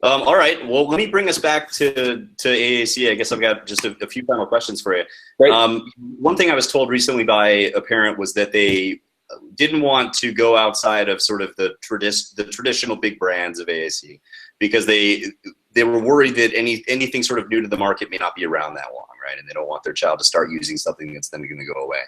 All right. Well, let me bring us back to AAC. I guess I've got just a few final questions for you. Right. One thing I was told recently by a parent was that they didn't want to go outside of sort of the traditional big brands of AAC because they were worried that anything sort of new to the market may not be around that long, right? And they don't want their child to start using something that's then going to go away.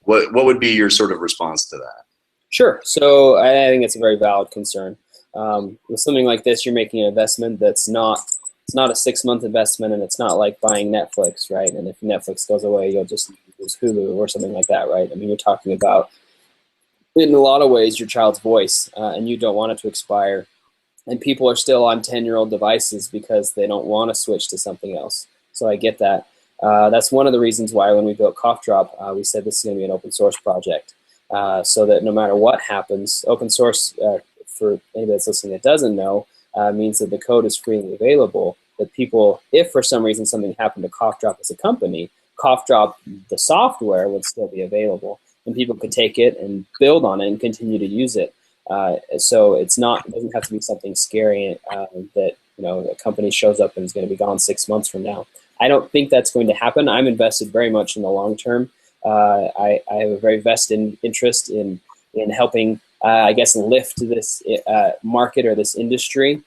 What would be your sort of response to that? Sure. So I think it's a very valid concern. With something like this, you're making an investment that's not it's not a 6-month investment, and it's not like buying Netflix, right? And if Netflix goes away, you'll just lose Hulu or something like that, right? I mean, you're talking about, in a lot of ways, your child's voice, and you don't want it to expire. And people are still on 10-year-old devices because they don't want to switch to something else. So I get that. That's one of the reasons why when we built Cough Drop, we said this is going to be an open source project, so that no matter what happens, open source, for anybody that's listening that doesn't know, means that the code is freely available, that people, if for some reason something happened to Cough Drop as a company, Cough Drop, the software, would still be available, and people could take it and build on it and continue to use it. So it doesn't have to be something scary that a company shows up and is going to be gone 6 months from now. I don't think that's going to happen. I'm invested very much in the long term. I have a very vested interest in helping, I guess, lift this market or this industry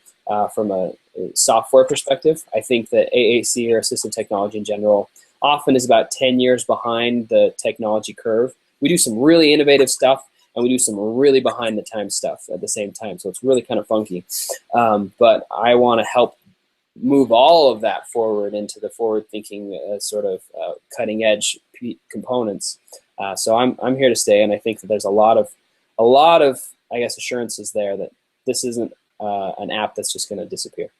from a software perspective. I think that AAC, or assistive technology in general, often is about 10 years behind the technology curve. We do some really innovative stuff, and we do some really behind the time stuff at the same time. So it's really kind of funky. But I want to help move all of that forward into the forward-thinking sort of cutting-edge components. So I'm here to stay, and I think that there's a lot of I guess assurances there that this isn't an app that's just going to disappear.